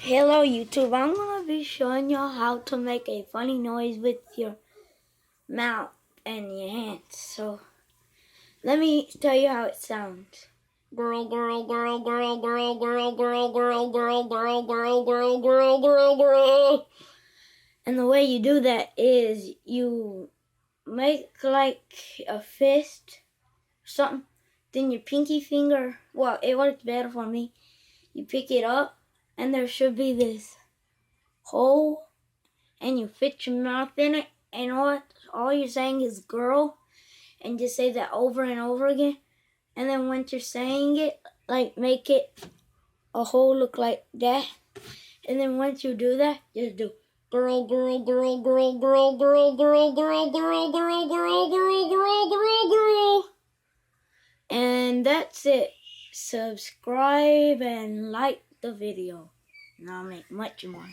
Hello YouTube, I'm going to be showing y'all how to make a funny noise with your mouth and your hands. So, let me tell you how it sounds. Girl, girl, girl, girl, girl, girl, girl, girl, girl, girl, girl, girl, girl, girl, girl. And the way you do that is you make like a fist or something. Then your pinky finger, well, it works better for me. You pick it up and there should be this hole and you fit your mouth in it, and all you're saying is girl, and just say that over and over again. And then once you're saying it, like make it a hole look like that. And then once you do that, just do girl, girl, girl, girl, girl, girl, girl, girl, girl, girl, girl, girl, girl, girl, girl. And that's it. Subscribe and like the video, and I'll make much more.